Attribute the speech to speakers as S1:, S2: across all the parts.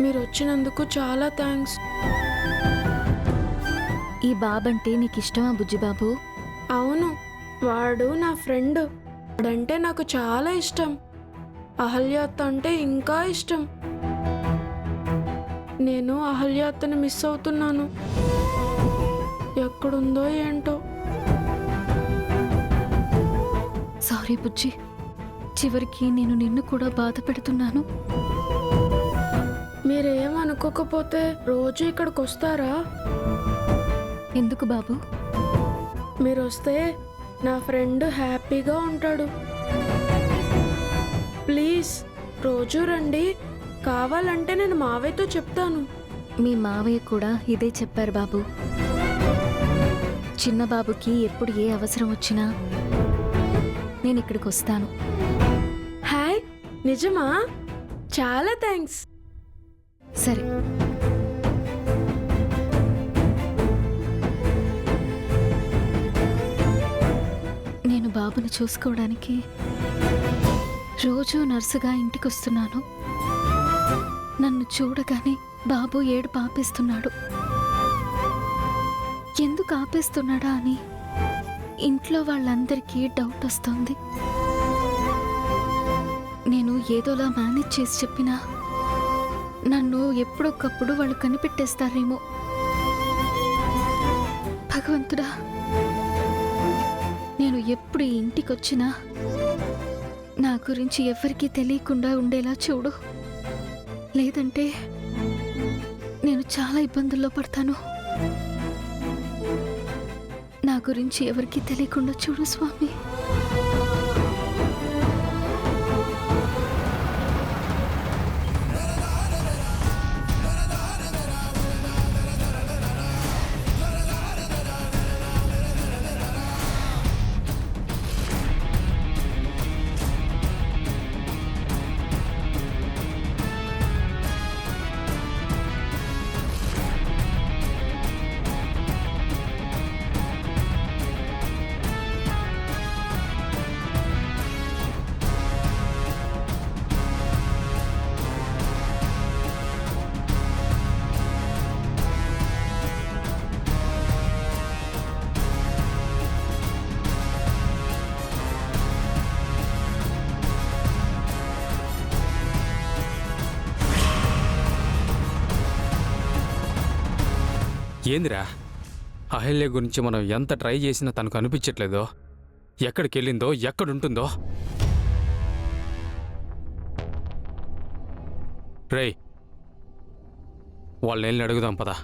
S1: మీరు వచ్చినందుకు చాలా థ్యాంక్స్.
S2: ఈ బాబంటే నీకు ఇష్టమా బుజ్జిబాబు?
S1: అవును, వాడు నా ఫ్రెండ్. వాడంటే నాకు చాలా ఇష్టం. అహల్యాత్ అంటే ఇంకా ఇష్టం. నేను అహల్యాత్ని మిస్ అవుతున్నాను. ఎక్కడుందో ఏంటో.
S2: సారీ బుజ్జి, చివరికి నేను నిన్ను కూడా బాధ పెడుతున్నాను.
S1: మీరేమనుకోకపోతే రోజు ఇక్కడికి వస్తారా?
S2: ఎందుకు బాబు?
S1: మీరు వస్తే నా ఫ్రెండ్ హ్యాపీగా ఉంటాడు. ప్లీజ్ రోజు రండి. కావాలంటే నేను మావయ్యతో చెప్తాను.
S2: మీ మావయ్య కూడా ఇదే చెప్పారు బాబు. చిన్న బాబుకి ఎప్పుడు ఏ అవసరం వచ్చినా నేను ఇక్కడికి వస్తాను.
S1: హాయ్, నిజమా? చాలా థ్యాంక్స్.
S2: సరే, నేను బాబుని చూసుకోవడానికి రోజూ నర్సుగా ఇంటికి వస్తున్నాను. నన్ను చూడగానే బాబు ఏడుపు ఆపేస్తున్నాడు. ఎందుకు ఆపేస్తున్నాడా అని ఇంట్లో వాళ్ళందరికీ డౌట్ వస్తుంది. నేను ఏదోలా మేనేజ్ చేసి చెప్పినా నన్ను ఎప్పుడొకప్పుడు వాళ్ళు కనిపెట్టేస్తారేమో. భగవంతుడా, నేను ఎప్పుడు ఈ ఇంటికొచ్చినా నా గురించి ఎవరికీ తెలియకుండా ఉండేలా చూడు. లేదంటే నేను చాలా ఇబ్బందుల్లో పడతాను. నా గురించి ఎవరికీ తెలియకుండా చూడు స్వామి.
S3: ఏందిరా, అహల్య గురించి మనం ఎంత ట్రై చేసినా తనకు అనిపించట్లేదో. ఎక్కడికి వెళ్ళిందో, ఎక్కడుంటుందో. రేయ్, వాళ్ళని వెళ్ళి అడుగుదాం పదా.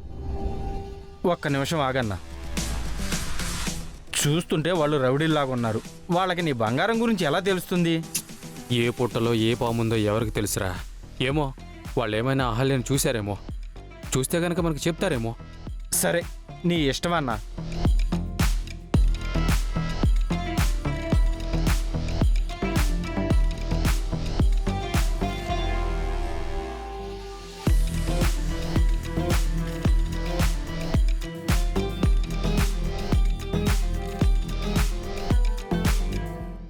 S4: ఒక్క నిమిషం ఆగన్నా. చూస్తుంటే వాళ్ళు రౌడీల్లాగా ఉన్నారు. వాళ్ళకి నీ బంగారం గురించి ఎలా తెలుస్తుంది?
S3: ఏ పుట్టలో ఏ పాముందో ఎవరికి తెలుసురా? ఏమో, వాళ్ళు ఏమైనా అహల్యను చూశారేమో. చూస్తే గనక మనకు చెప్తారేమో.
S4: సరే, నీ ఇష్టమన్నా.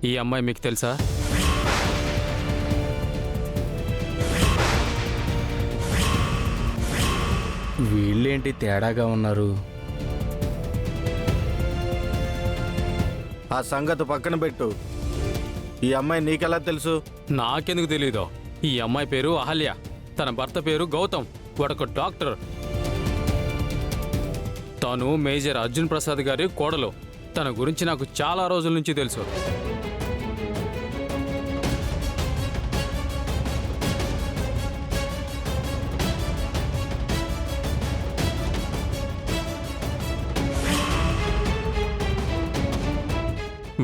S3: ఈ అమ్మాయి మీకు తెలుసా?
S4: వీళ్ళేంటి తేడాగా ఉన్నారు?
S5: ఆ సంగతి పక్కన పెట్టు. ఈ అమ్మాయి నీకెలా తెలుసు?
S3: నాకెందుకు తెలీదో. ఈ అమ్మాయి పేరు అహల్య, తన భర్త పేరు గౌతమ్. వాడొక డాక్టర్. తను మేజర్ అర్జున్ ప్రసాద్ గారి కోడలు. తన గురించి నాకు చాలా రోజుల నుంచి తెలుసు.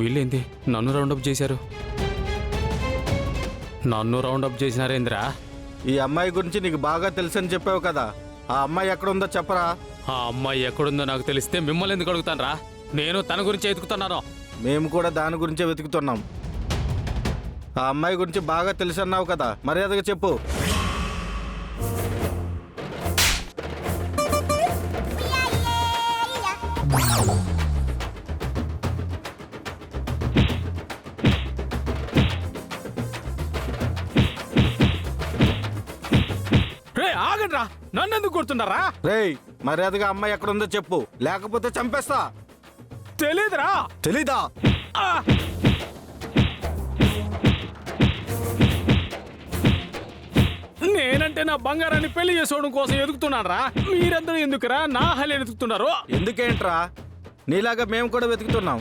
S3: వీళ్ళేంది నన్ను రౌండప్ చేశారు? నన్ను రౌండప్ చేసినారేంద్రా?
S5: ఈ అమ్మాయి గురించి నీకు బాగా తెలుసని చెప్పావు కదా, ఆ అమ్మాయి ఎక్కడుందో చెప్పరా?
S3: ఆ అమ్మాయి ఎక్కడుందో నాకు తెలిస్తే మిమ్మల్ని ఎందుకు అడుగుతానరా? నేను తన గురించి ఎతుకుతున్నాను.
S5: మేము కూడా దాని గురించే వెతుకుతున్నాం. ఆ అమ్మాయి గురించి బాగా తెలుసు అన్నావు కదా, మర్యాదగా చెప్పు.
S3: రే ఆగండ్రా, నన్ను ఎందుకు కొడుతున్నారా?
S5: రేయ్ మర్యాదగా అమ్మాయి ఎక్కడుందో చెప్పు, లేకపోతే చంపేస్తా.
S3: తెలీదురా.
S5: తెలీదా?
S3: ఆ! నేనంటే నా బంగారాన్ని పెళ్లి చేసుకోవడం కోసం ఎదుగుతున్నారా? మీరందరూ ఎందుకురా నా అహల్య ఎదుగుతున్నారు?
S5: ఎందుకేంట్రా, నీలాగా మేము కూడా వెతుకుతున్నాం.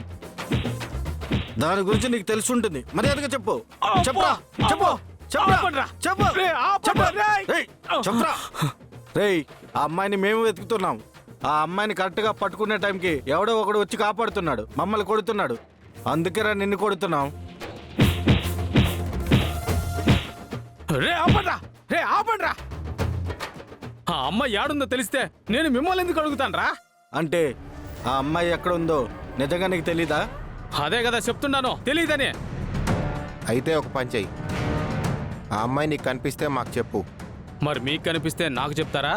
S5: దాని గురించి నీకు తెలిసి ఉంటుంది. మర్యాదగా చెప్పు. చెప్పరా చెప్పు. చెప్పరా
S3: ఆపండ్రా.
S5: చెప్పు.
S3: రే, ఆపండ్రా, రేయ్.
S5: రేయ్, చెప్పరా. రేయ్ ఆ అమ్మాయిని మేము వెతుకుతున్నాం. ఆ అమ్మాయిని కరెక్ట్ గా పట్టుకునే టైంకి ఎవడో ఒకడు వచ్చి కాపాడుతున్నాడు, మమ్మల్ని కొడుతున్నాడు. అందుకేరా నిన్ను కొడుతున్నాం.
S3: రే ఆపండ్రా, రే ఆపండ్రా. ఆ అమ్మాయి ఏడుందో తెలిస్తే నేను మిమ్మల్ని ఎందుకు అడుగుతాన్రా?
S5: అంటే ఆ అమ్మాయి ఎక్కడ ఉందో నిజంగా నీకు తెలీదా?
S3: అదే కదా చెప్తున్నాను, తెలీదని.
S6: అయితే ఒక పని చెయ్యి, ఆ అమ్మాయి నీకు కనిపిస్తే మాకు చెప్పు.
S3: మరి మీకు కనిపిస్తే నాకు చెప్తారా?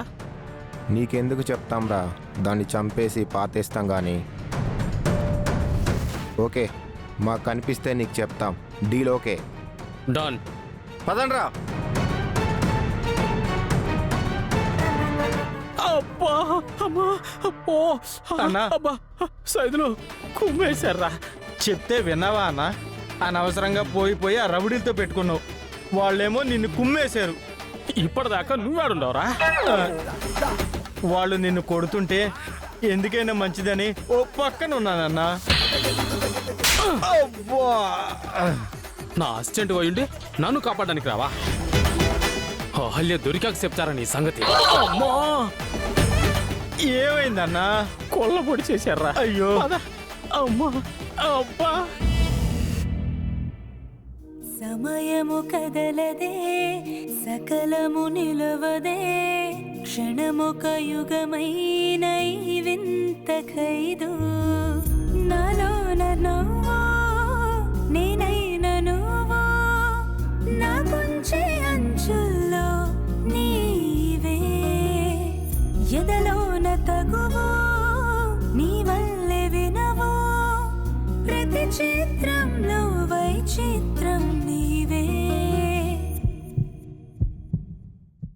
S6: నీకెందుకు చెప్తాంరా, దాన్ని చంపేసి పాతేస్తాం కానీ. ఓకే, మాకు కనిపిస్తే నీకు చెప్తాం. Deal okay?
S3: డన్.
S5: పదండ్రా.
S3: అబ్బా అమ్మా అబ్బో
S4: అన్నా.
S3: అబ్బా సైదులు కుమ్మేశారా?
S4: చెప్తే విన్నావా అన్న? అనవసరంగా పోయి ఆ రౌడీలతో పెట్టుకున్నావు. వాళ్ళేమో నిన్ను కుమ్మేశారు.
S3: ఇప్పటిదాకా నువ్వేడుండవురా?
S4: వాళ్ళు నిన్ను కొడుతుంటే ఎందుకైనా మంచిదని ఓ పక్కన ఉన్నానన్నా. అబ్బా!
S3: నా అసిస్టెంట్ పోయిండి నన్ను కాపాడడానికి రావా? అహల్య దొరికాక చెప్తారా నీ సంగతి? అమ్మా
S4: ఏమైందన్నా?
S3: కొల్ల పొడి చేశారా?
S4: అయ్యో!
S3: పద. అమ్మా అబ్బా.
S7: సమయము కదలదే, సకలము నిలవదే, క్షణమొక యుగమైన ఈ వింత ఖైదు. నాలోన నువ్వు, నేనైన నువ్వు, నా కొంచె అంచుల్లో నీవే, ఎదలోన తగువు నీ వల్లే వినవు, ప్రతి చిత్రంలో వైచిత్రం నీవే.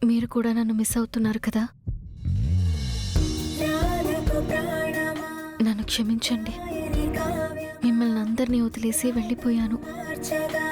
S2: మీరు కూడా నన్ను మిస్ అవుతున్నారు కదా?
S7: రాధకు ప్రాణమా
S2: నన్ను క్షమించండి.
S7: ఇది కావ్యం
S2: మిమ్మల్ని అందరినీ వదిలేసి వెళ్ళిపోయాను.
S7: మార్చగా